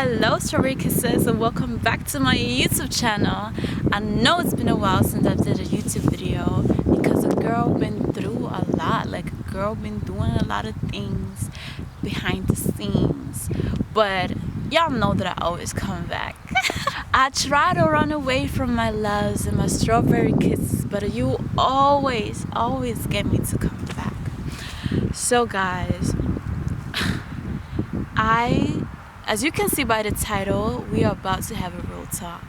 Hello Strawberry Kisses, and welcome back to my YouTube channel. I know it's been a while since I've did a YouTube video because a girl been through a lot. Like, a girl been doing a lot of things behind the scenes, but y'all know that I always come back. I try to run away from my loves and my strawberry kisses, but you always get me to come back. So guys, as you can see by the title, we are about to have a real talk.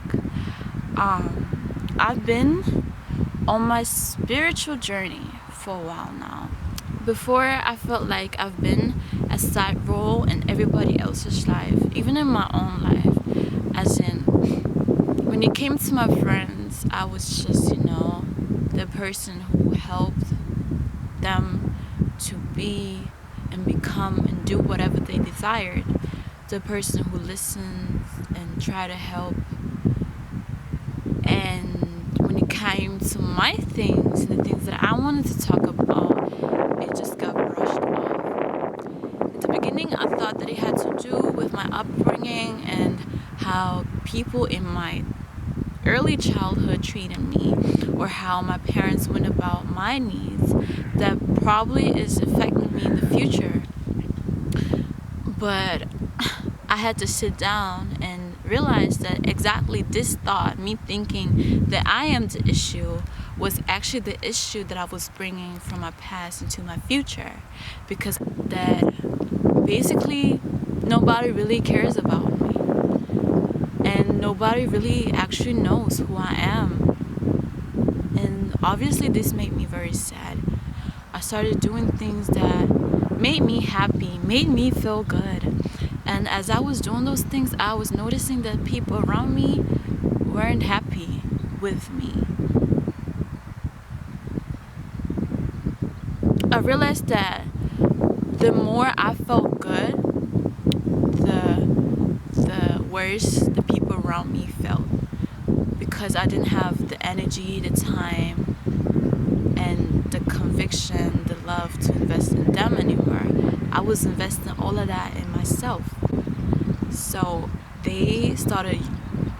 I've been on my spiritual journey for a while now. Before, I felt like I've been a side role in everybody else's life, even in my own life. As in, when it came to my friends, I was just, the person who helped them to be and become and do whatever they desired. The person who listens and try to help. And when it came to my things, the things that I wanted to talk about, it just got brushed off. At the beginning, I thought that it had to do with my upbringing and how people in my early childhood treated me, or how my parents went about my needs that probably is affecting me in the future. But I had to sit down and realize that exactly this thought, me thinking that I am the issue, was actually the issue that I was bringing from my past into my future. Because that basically nobody really cares about me. And nobody really actually knows who I am. And obviously this made me very sad. I started doing things that made me happy, made me feel good. And as I was doing those things, I was noticing that people around me weren't happy with me. I realized that the more I felt good, the worse the people around me felt. Because I didn't have the energy, the time, and the conviction, the love to invest in them anymore. I was investing all of that in myself. So they started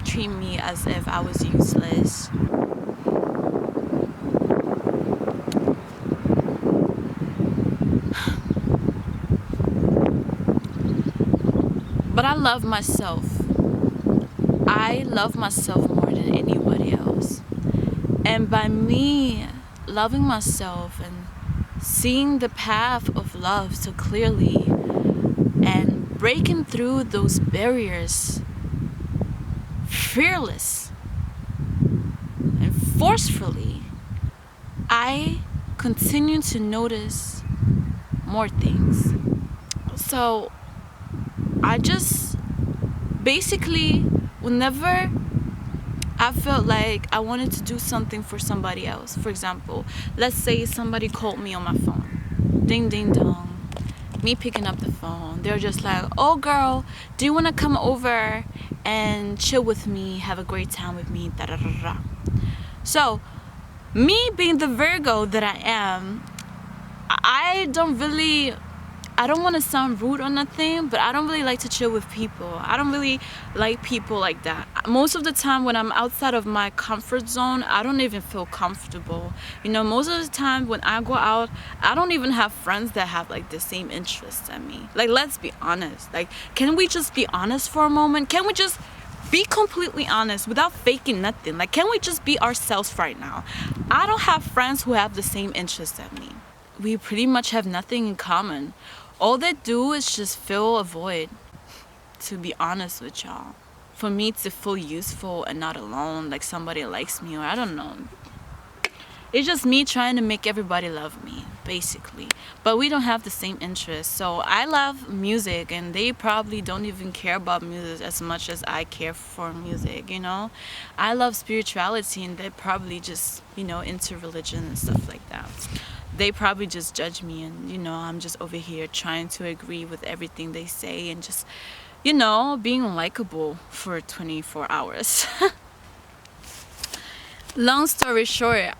treating me as if I was useless. But I love myself. I love myself more than anybody else. And by me loving myself and seeing the path of love so clearly and breaking through those barriers fearless and forcefully, I continue to notice more things. So I just basically, whenever I felt like I wanted to do something for somebody else, for example, let's say somebody called me on my phone, ding ding dong, me picking up the phone, they're just like, oh girl, do you want to come over and chill with me, have a great time with me, da da da da. So me being the Virgo that I am, I don't want to sound rude or nothing, but I don't really like to chill with people. I don't really like people like that. Most of the time when I'm outside of my comfort zone, I don't even feel comfortable. Most of the time when I go out, I don't even have friends that have like the same interests as me. Like, let's be honest. Like, can we just be honest for a moment? Can we just be completely honest without faking nothing? Like, can we just be ourselves right now? I don't have friends who have the same interests as me. We pretty much have nothing in common. All they do is just fill a void, to be honest with y'all. For me to feel useful and not alone, like somebody likes me, or I don't know. It's just me trying to make everybody love me, basically. But we don't have the same interests. So I love music, and they probably don't even care about music as much as I care for music, I love spirituality, and they're probably just, into religion and stuff like that. They probably just judge me, and I'm just over here trying to agree with everything they say and just being likable for 24 hours. Long story short,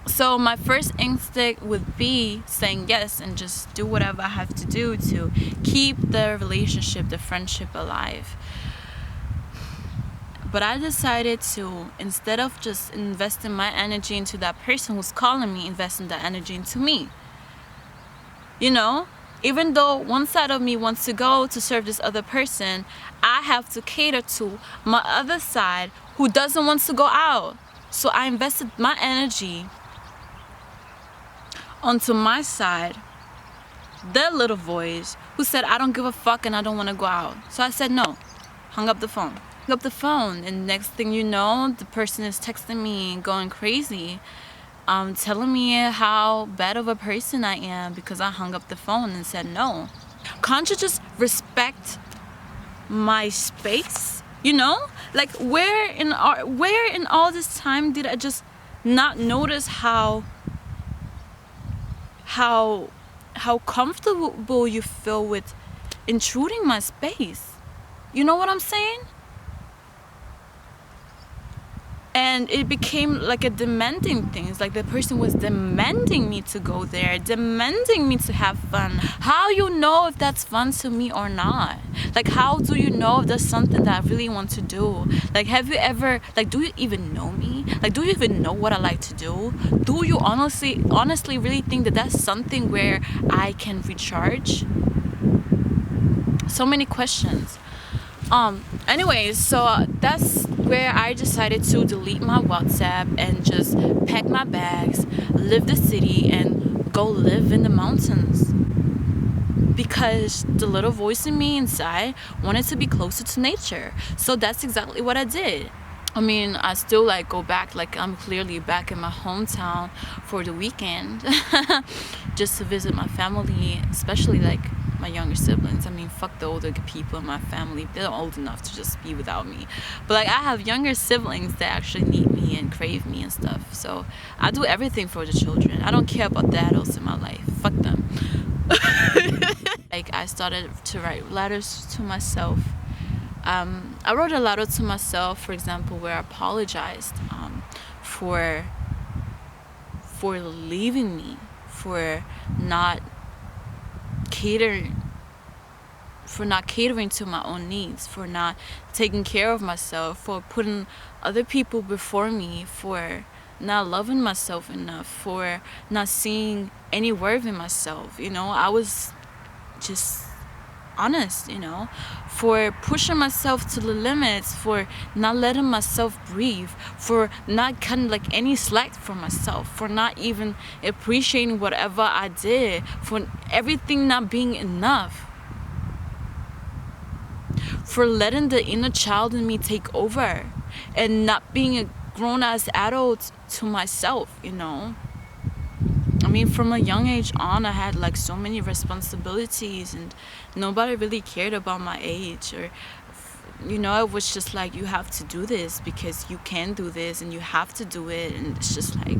So my first instinct would be saying yes and just do whatever I have to do to keep the relationship, the friendship alive. But I decided to, instead of just investing my energy into that person who's calling me, investing that energy into me. You know, even though one side of me wants to go to serve this other person, I have to cater to my other side who doesn't want to go out. So I invested my energy onto my side, that little voice who said, I don't give a fuck and I don't want to go out. So I said no, hung up the phone. Hung up the phone, and next thing you know, the person is texting me and going crazy, telling me how bad of a person I am because I hung up the phone and said no. Can't you just respect my space? You know, like where in all this time did I just not notice how comfortable you feel with intruding my space? You know what I'm saying? And it became like a demanding thing. It's like the person was demanding me to go there, demanding me to have fun. How you know if that's fun to me or not? Like, how do you know if that's something that I really want to do? Like, have you ever, like, do you even know me? Like, do you even know what I like to do? Do you honestly really think that that's something where I can recharge? So many questions. Anyways, so that's where I decided to delete my WhatsApp and just pack my bags, leave the city, and go live in the mountains. Because the little voice in me inside wanted to be closer to nature. So that's exactly what I did. I mean, I still like go back, like I'm clearly back in my hometown for the weekend just to visit my family, especially like my younger siblings. I mean, fuck the older people in my family. They're old enough to just be without me. But like I have younger siblings that actually need me and crave me and stuff. So I do everything for the children. I don't care about the adults in my life. Fuck them. Like I started to write letters to myself. I wrote a letter to myself, for example, where I apologized for leaving me, for not catering to my own needs, for not taking care of myself, for putting other people before me, for not loving myself enough, for not seeing any worth in myself. You know, I was just honest, you know, for pushing myself to the limits, for not letting myself breathe, for not cutting like any slack for myself, for not even appreciating whatever I did, for everything not being enough, for letting the inner child in me take over and not being a grown-ass adult to myself, you know. I mean, from a young age on, I had like so many responsibilities and nobody really cared about my age, or, you know, it was just like, you have to do this because you can do this and you have to do it. And it's just like,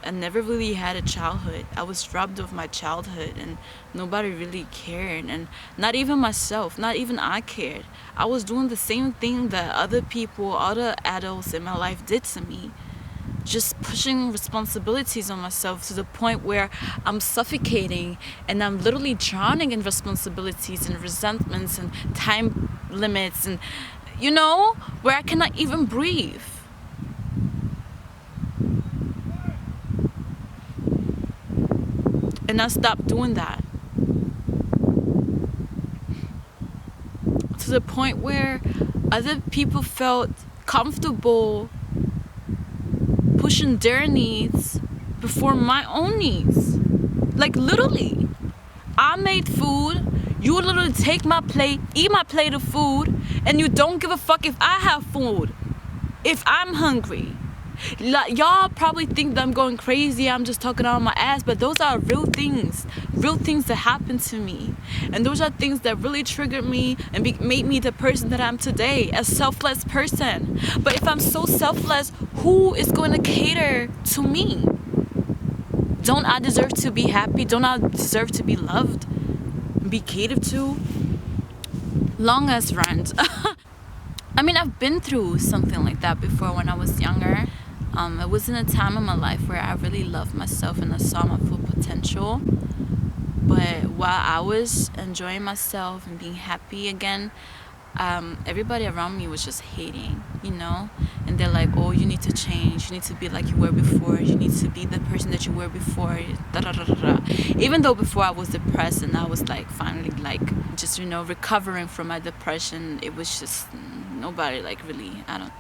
I never really had a childhood. I was robbed of my childhood and nobody really cared. And not even myself, not even I cared. I was doing the same thing that other people, other adults in my life did to me. Just pushing responsibilities on myself to the point where I'm suffocating and I'm literally drowning in responsibilities and resentments and time limits, and, you know, where I cannot even breathe. And I stopped doing that. To the point where other people felt comfortable pushing their needs before my own needs. Like literally, I made food, you literally take my plate, eat my plate of food, and you don't give a fuck if I have food, if I'm hungry. Y'all probably think that I'm going crazy, I'm just talking out of my ass, but those are real things that happened to me, and those are things that really triggered me and made me the person that I'm today, a selfless person. But if I'm so selfless, who is going to cater to me? Don't I deserve to be happy? Don't I deserve to be loved, be catered to? Long as rent. I mean, I've been through something like that before when I was younger. It was in a time in my life where I really loved myself and I saw my full potential. But while I was enjoying myself and being happy again, everybody around me was just hating, and they're like, oh, you need to change, you need to be like you were before, you need to be the person that you were before, da, da, da, da, da. Even though before I was depressed and I was like finally like just recovering from my depression, it was just nobody like really, I don't.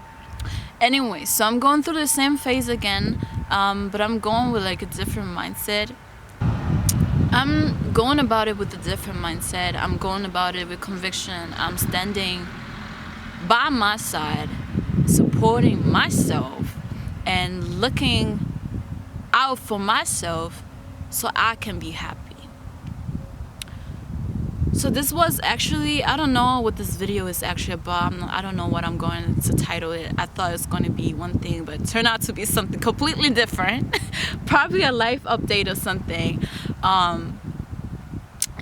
Anyway, so I'm going through the same phase again, but I'm going with like a different mindset. I'm going about it with a different mindset. I'm going about it with conviction. I'm standing by my side, supporting myself, and looking out for myself so I can be happy. So this was actually, I don't know what this video is actually about. I don't know what I'm going to title it. I thought it was going to be one thing, but it turned out to be something completely different. Probably a life update or something.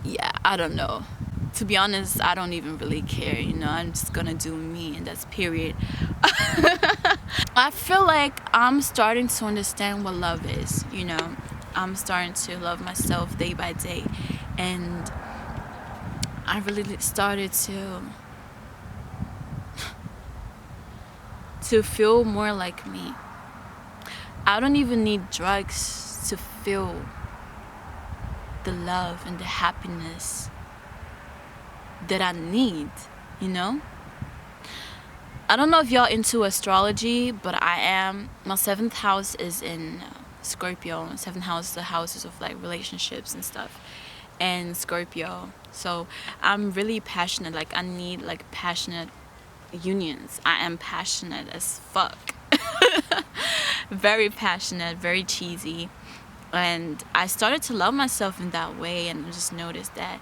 Yeah, I don't know. To be honest, I don't even really care, I'm just gonna do me, and that's period. I feel like I'm starting to understand what love is, I'm starting to love myself day by day, and I really started to feel more like me. I don't even need drugs to feel the love and the happiness that I need, I don't know if y'all into astrology, but I am. My 7th house is in Scorpio. 7th house is the houses of like relationships and stuff, and Scorpio. So I'm really passionate. Like I need like passionate unions. I am passionate as fuck. Very passionate, very cheesy. And I started to love myself in that way, and I just noticed that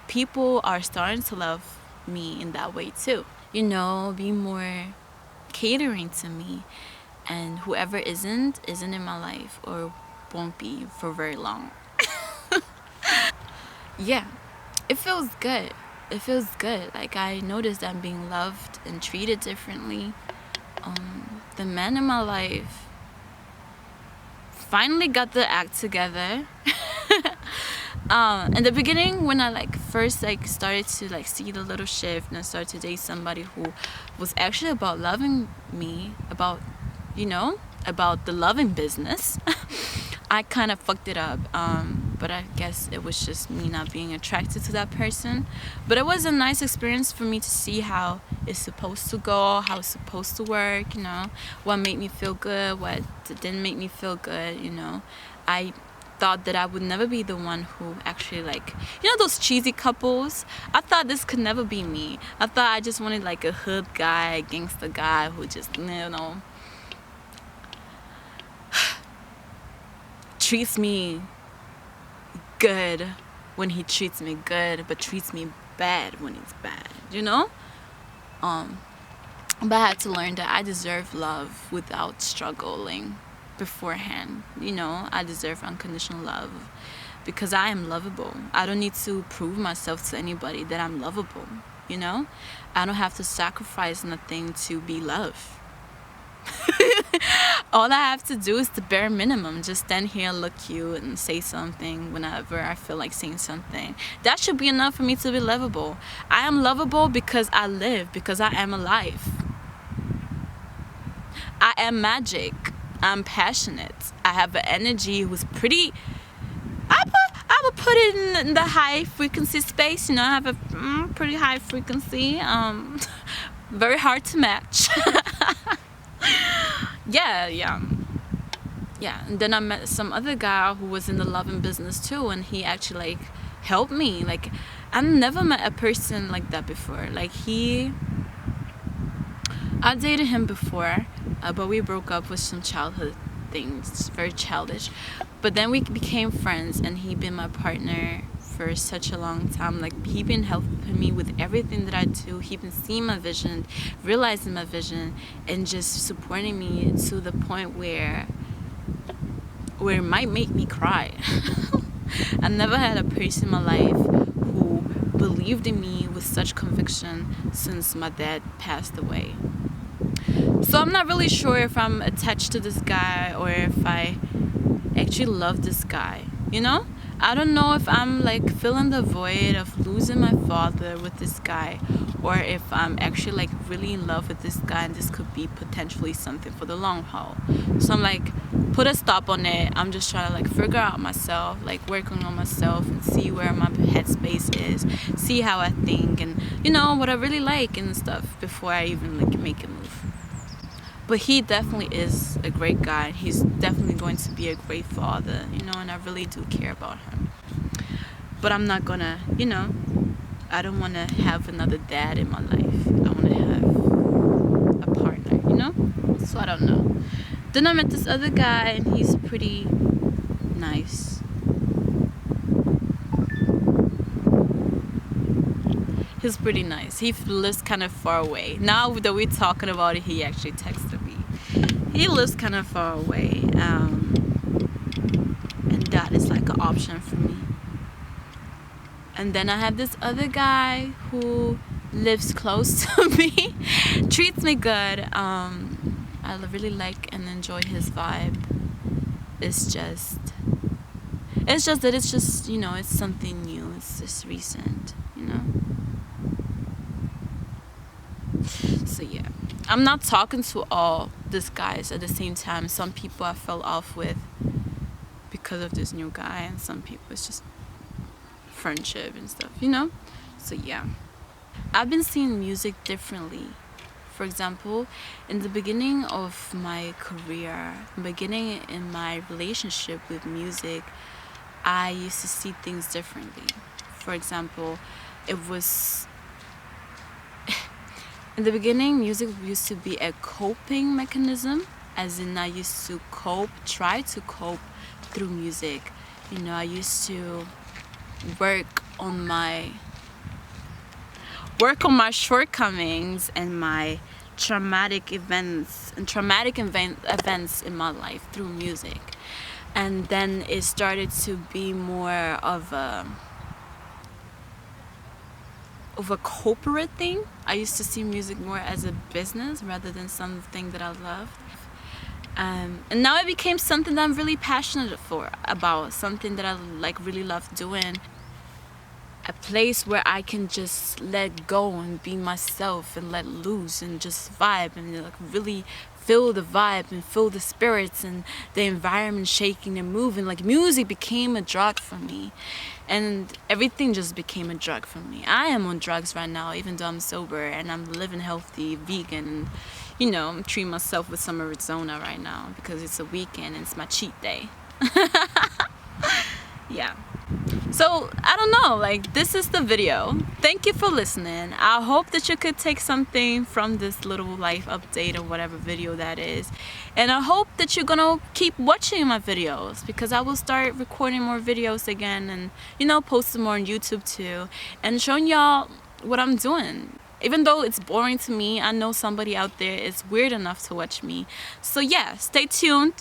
people are starting to love me in that way too. Be more catering to me, and whoever isn't in my life or won't be for very long. Yeah, it feels good. It feels good. Like I noticed that I'm being loved and treated differently. The man in my life finally got the act together. In the beginning, when I first started to see the little shift, and I started to date somebody who was actually about loving me, about the loving business, I kind of fucked it up. But I guess it was just me not being attracted to that person. But it was a nice experience for me to see how it's supposed to go, how it's supposed to work, what made me feel good, what didn't make me feel good, I thought that I would never be the one who actually those cheesy couples. I thought this could never be me. I thought I just wanted a hood guy, a gangster guy who just treats me good when he treats me good, but treats me bad when he's bad, but I had to learn that I deserve love without struggling beforehand. I deserve unconditional love because I am lovable. I don't need to prove myself to anybody that I'm lovable. I don't have to sacrifice nothing to be loved. All I have to do is the bare minimum. Just stand here, look cute, and say something whenever I feel like saying something. That should be enough for me to be lovable. I am lovable because I live, because I am alive. I am magic. I'm passionate. I have an energy who's pretty... I would put it in the high frequency space. I have a pretty high frequency. Very hard to match. Yeah. And then I met some other guy who was in the loving business too, and he actually helped me. I've never met a person like that before. I dated him before, but we broke up with some childhood things, very childish. But then we became friends, and he been my partner for such a long time. He been helping me with everything that I do. He been seeing my vision, realizing my vision, and just supporting me to the point where it might make me cry. I never had a person in my life who believed in me with such conviction since my dad passed away. So I'm not really sure if I'm attached to this guy or if I actually love this guy, you know? I don't know if I'm like filling the void of losing my father with this guy, or if I'm actually like really in love with this guy and this could be potentially something for the long haul. So I'm like, put a stop on it. I'm just trying to like figure out myself, like working on myself and see where my headspace is, see how I think, and you know what I really like and stuff before I even like make a move. But he definitely is a great guy. He's definitely going to be a great father, you know, and I really do care about him. But I'm not gonna, you know, I don't want to have another dad in my life. I want to have a partner, you know? So I don't know. Then I met this other guy, and he's pretty nice. He's pretty nice. He lives kind of far away. Now that we're talking about it, he actually texted me. He lives kind of far away, and that is like an option for me. And then I have this other guy who lives close to me, treats me good. I really like and enjoy his vibe. It's just that it's just, you know, it's something new. It's just recent, you know. So yeah, I'm not talking to all these guys at the same time. Some people I fell off with because of this new guy, and some people it's just friendship and stuff, you know. So yeah, I've been seeing music differently. For example, in the beginning of my career, beginning in my relationship with music, I used to see things differently. For example, it was in the beginning, music used to be a coping mechanism, as in I used to try to cope through music. You know, I used to work on my shortcomings and my traumatic events in my life through music. And then it started to be more of a corporate thing. I used to see music more as a business rather than something that I loved. And now it became something that I'm really passionate about, something that I like really love doing. A place where I can just let go and be myself and let loose and just vibe and like really feel the vibe and feel the spirits and the environment shaking and moving. Like music became a drug for me, and everything just became a drug for me. I am on drugs right now, even though I'm sober and I'm living healthy, vegan, and you know, I'm treating myself with some Arizona right now because it's a weekend and it's my cheat day. Yeah. So I don't know, like this is the video. Thank you for listening. I hope that you could take something from this little life update or whatever video that is, and I hope that you're gonna keep watching my videos, because I will start recording more videos again, and you know, post them more on YouTube too, and showing y'all what I'm doing. Even though it's boring to me, I know somebody out there is weird enough to watch me. So yeah, stay tuned.